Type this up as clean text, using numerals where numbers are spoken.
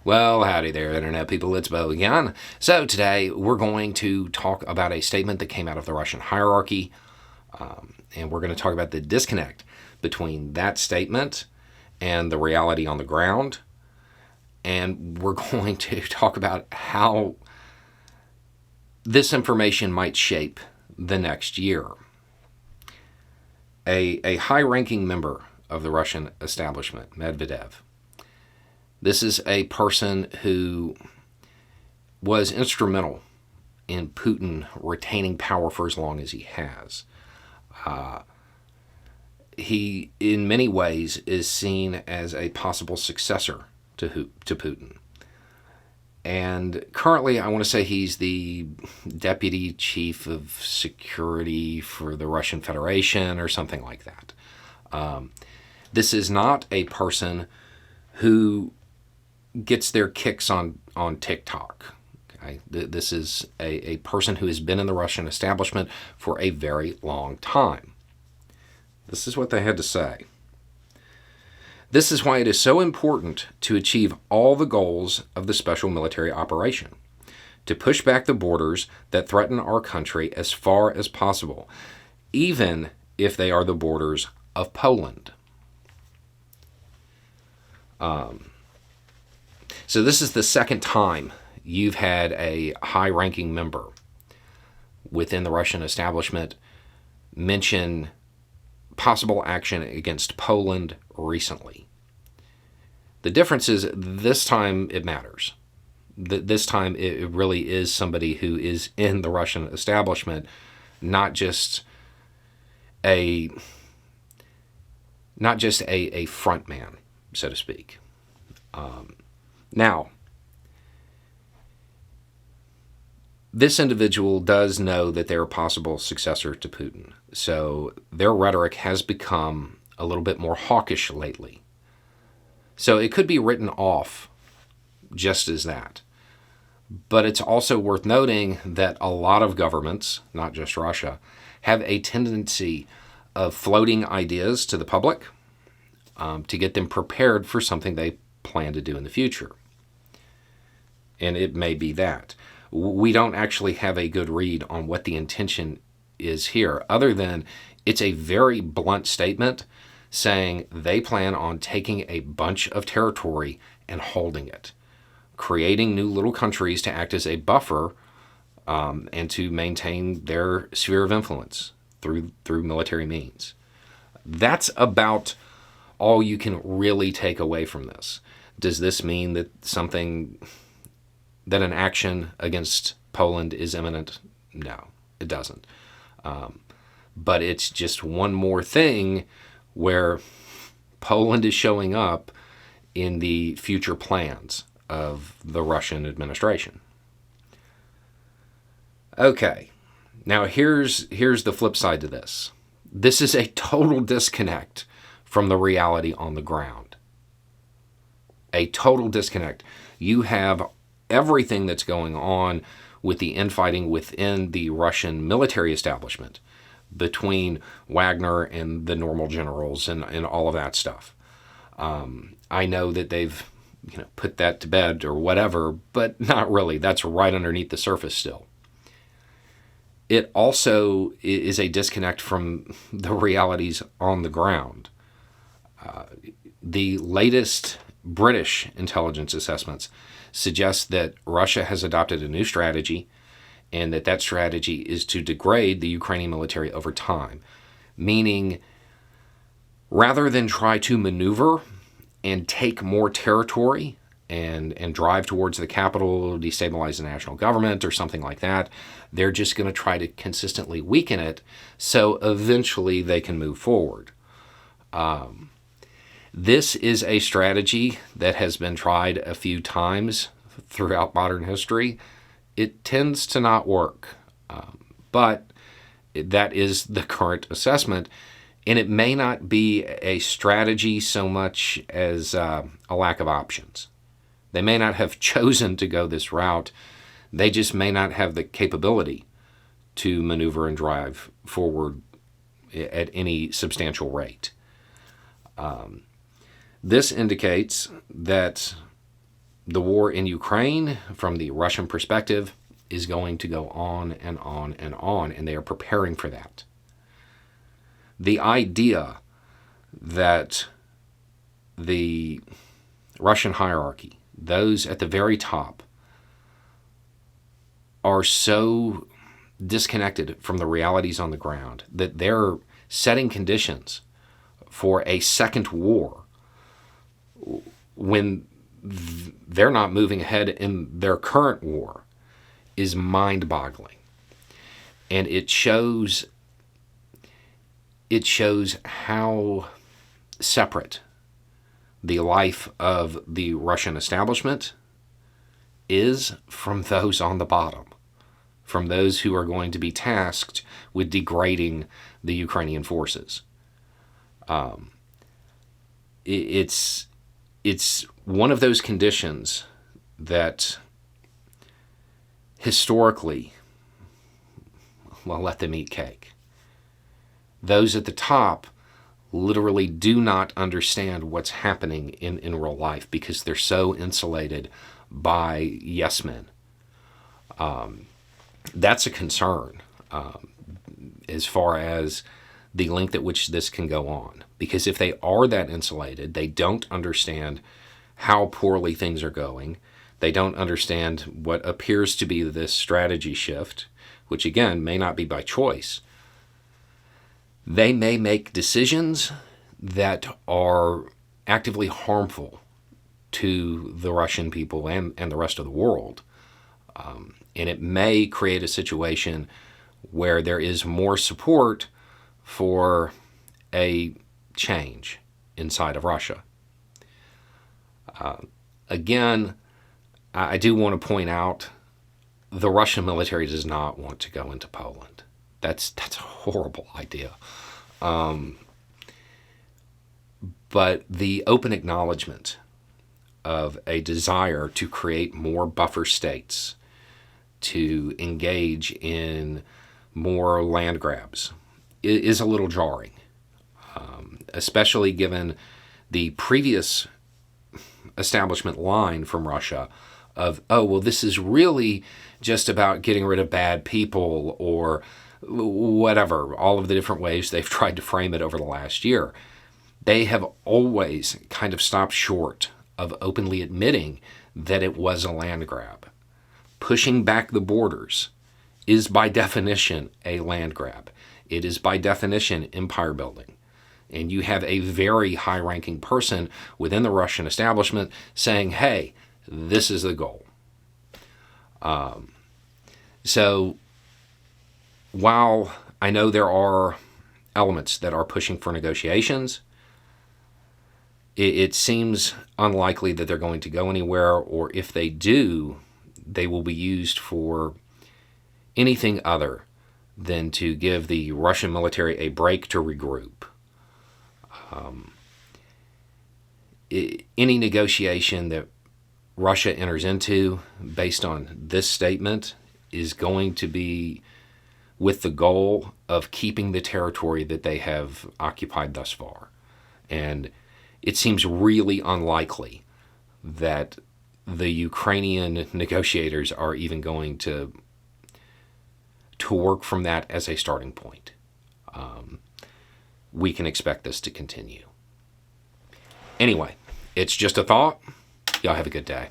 Well, howdy there, Internet people. It's Bo again. So today we're going to talk about a statement that came out of the Russian hierarchy, and we're going to talk about the disconnect between that statement and the reality on the ground. And we're going to talk about how this information might shape the next year. A high-ranking member of the Russian establishment, Medvedev. This is a person who was instrumental in Putin retaining power for as long as he has. He, in many ways, is seen as a possible successor to Putin. And currently, I want to say he's the deputy chief of security for the Russian Federation or something like that. This is not a person who gets their kicks on TikTok. Okay? This is a person who has been in the Russian establishment for a very long time. This is what they had to say. This is why it is so important to achieve all the goals of the special military operation, to push back the borders that threaten our country as far as possible, even if they are the borders of Poland. So this is the second time you've had a high-ranking member within the Russian establishment mention possible action against Poland recently. The difference is this time it matters. This time it really is somebody who is in the Russian establishment, not just a front man, so to speak. Now, this individual does know that they're a possible successor to Putin, so their rhetoric has become a little bit more hawkish lately. So it could be written off just as that. But it's also worth noting that a lot of governments, not just Russia, have a tendency of floating ideas to the public to get them prepared for something they plan to do in the future. And it may be that. We don't actually have a good read on what the intention is here, other than it's a very blunt statement saying they plan on taking a bunch of territory and holding it, creating new little countries to act as a buffer and to maintain their sphere of influence through military means. That's about all you can really take away from this. Does this mean that that an action against Poland is imminent? No, it doesn't. But it's just one more thing where Poland is showing up in the future plans of the Russian administration. Okay, now here's the flip side to this. This is a total disconnect from the reality on the ground. A total disconnect. You have everything that's going on with the infighting within the Russian military establishment between Wagner and the normal generals and all of that stuff. I know that they've put that to bed or whatever, but not really. That's right underneath the surface still. It also is a disconnect from the realities on the ground. The latest British intelligence assessments suggest that Russia has adopted a new strategy, and that strategy is to degrade the Ukrainian military over time, meaning rather than try to maneuver and take more territory and drive towards the capital, destabilize the national government or something like that, they're just going to try to consistently weaken it so eventually they can move forward. This is a strategy that has been tried a few times throughout modern history. It tends to not work, but that is the current assessment, and it may not be a strategy so much as a lack of options. They may not have chosen to go this route. They just may not have the capability to maneuver and drive forward at any substantial rate. This indicates that The war in Ukraine, from the Russian perspective, is going to go on and on and on, and they are preparing for that. The idea that the Russian hierarchy, those at the very top, are so disconnected from the realities on the ground that they're setting conditions for a second war when they're not moving ahead in their current war is mind-boggling. And it shows how separate the life of the Russian establishment is from those on the bottom, from those who are going to be tasked with degrading the Ukrainian forces. It's one of those conditions that historically, well, let them eat cake. Those at the top literally do not understand what's happening in real life because they're so insulated by yes men. That's a concern as far as the length at which this can go on. Because if they are that insulated, they don't understand how poorly things are going. They don't understand what appears to be this strategy shift, which again may not be by choice. They may make decisions that are actively harmful to the Russian people and the rest of the world. And it may create a situation where there is more support for a change inside of Russia. Again, I do want to point out the Russian military does not want to go into Poland. That's a horrible idea. But the open acknowledgement of a desire to create more buffer states, to engage in more land grabs, is a little jarring, especially given the previous establishment line from Russia of, oh, well, this is really just about getting rid of bad people or whatever, all of the different ways they've tried to frame it over the last year. They have always kind of stopped short of openly admitting that it was a land grab. Pushing back the borders is by definition a land grab. It is by definition empire building. And you have a very high-ranking person within the Russian establishment saying, hey, this is the goal. So while I know there are elements that are pushing for negotiations, it seems unlikely that they're going to go anywhere, or if they do, they will be used for anything other than to give the Russian military a break to regroup. Any negotiation that Russia enters into based on this statement is going to be with the goal of keeping the territory that they have occupied thus far. And it seems really unlikely that the Ukrainian negotiators are even going to work from that as a starting point. We can expect this to continue. Anyway, it's just a thought. Y'all have a good day.